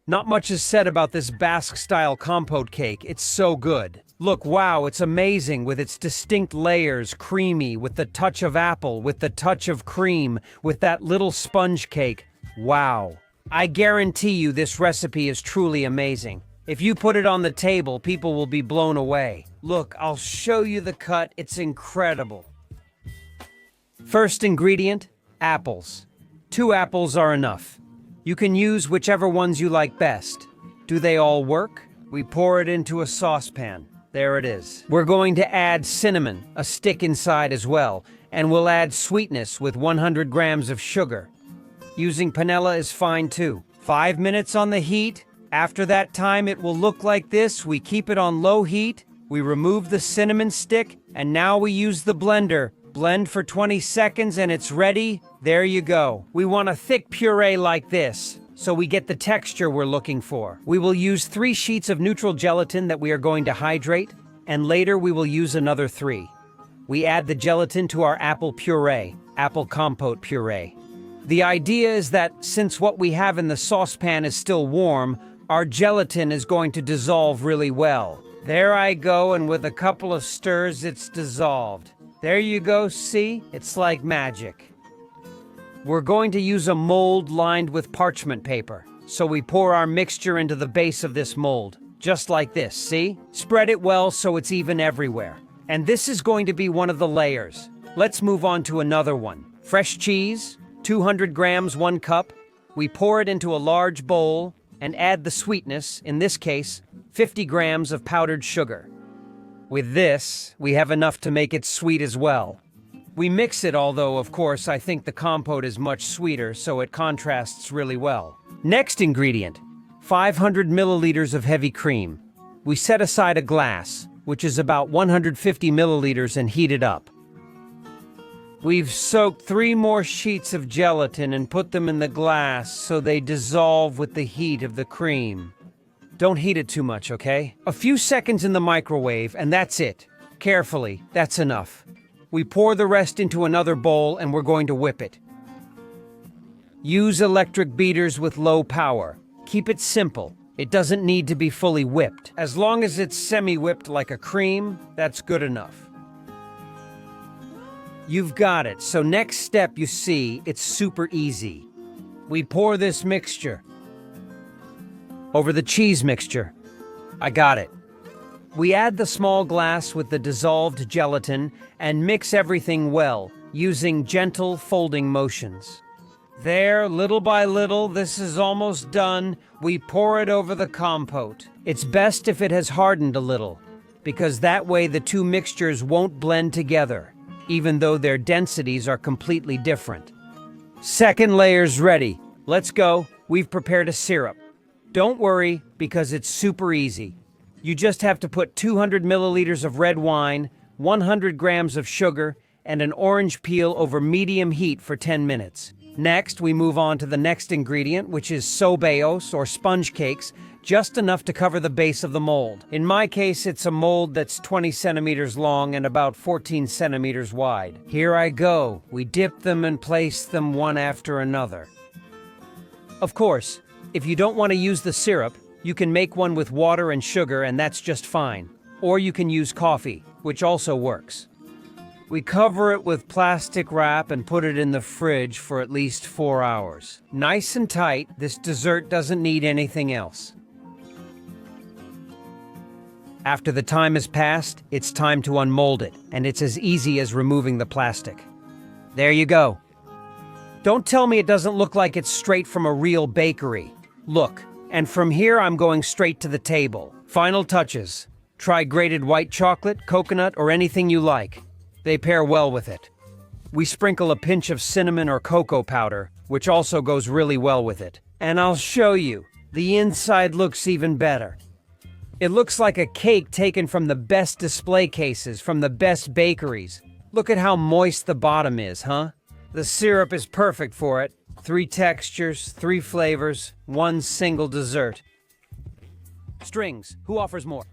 Not much is said about this Basque-style compote cake. It's so good. Look, wow, it's amazing with its distinct layers, creamy, with the touch of apple, with the touch of cream, with that little sponge cake. Wow. I guarantee you this recipe is truly amazing. If you put it on the table, people will be blown away. Look, I'll show you the cut. It's incredible. First ingredient, apples. 2 apples are enough. You can use whichever ones you like best. Do they all work? We pour it into a saucepan. There it is. We're going to add cinnamon, a stick inside as well, and we'll add sweetness with 100 grams of sugar. Using panela is fine too. 5 minutes on the heat. After that time, it will look like this. We keep it on low heat. We remove the cinnamon stick, and now we use the blender. Blend for 20 seconds and it's ready. There you go. We want a thick puree like this, so we get the texture we're looking for. We will use 3 sheets of neutral gelatin that we are going to hydrate, and later we will use another 3. We add the gelatin to our apple puree, apple compote puree. The idea is that since what we have in the saucepan is still warm, our gelatin is going to dissolve really well. There I go, and with a couple of stirs, it's dissolved. There you go, see? It's like magic. We're going to use a mold lined with parchment paper. So we pour our mixture into the base of this mold, just like this, see? Spread it well so it's even everywhere. And this is going to be one of the layers. Let's move on to another one. Fresh cheese, 200 grams, 1 cup. We pour it into a large bowl and add the sweetness, in this case, 50 grams of powdered sugar. With this, we have enough to make it sweet as well. We mix it, although, of course, I think the compote is much sweeter, so it contrasts really well. Next ingredient, 500 milliliters of heavy cream. We set aside a glass, which is about 150 milliliters, and heat it up. We've soaked 3 more sheets of gelatin and put them in the glass so they dissolve with the heat of the cream. Don't heat it too much, okay? A few seconds in the microwave, and that's it. Carefully, that's enough. We pour the rest into another bowl and we're going to whip it. Use electric beaters with low power. Keep it simple. It doesn't need to be fully whipped. As long as it's semi-whipped like a cream, that's good enough. You've got it. So next step, you see, it's super easy. We pour this mixture over the cheese mixture. I got it. We add the small glass with the dissolved gelatin and mix everything well, using gentle folding motions. There, little by little, this is almost done. We pour it over the compote. It's best if it has hardened a little, because that way the 2 mixtures won't blend together, even though their densities are completely different. Second layer's ready. Let's go. We've prepared a syrup. Don't worry, because it's super easy. You just have to put 200 milliliters of red wine, 100 grams of sugar, and an orange peel over medium heat for 10 minutes. Next, we move on to the next ingredient, which is sobeos, or sponge cakes, just enough to cover the base of the mold. In my case, it's a mold that's 20 centimeters long and about 14 centimeters wide. Here I go. We dip them and place them one after another. Of course, if you don't want to use the syrup, you can make one with water and sugar, and that's just fine. Or you can use coffee, which also works. We cover it with plastic wrap and put it in the fridge for at least 4 hours. Nice and tight, this dessert doesn't need anything else. After the time has passed, it's time to unmold it, and it's as easy as removing the plastic. There you go. Don't tell me it doesn't look like it's straight from a real bakery. Look, and from here I'm going straight to the table. Final touches. Try grated white chocolate, coconut, or anything you like. They pair well with it. We sprinkle a pinch of cinnamon or cocoa powder, which also goes really well with it. And I'll show you. The inside looks even better. It looks like a cake taken from the best display cases, from the best bakeries. Look at how moist the bottom is, huh? The syrup is perfect for it. 3 textures, 3 flavors, 1 single dessert. Strings, who offers more?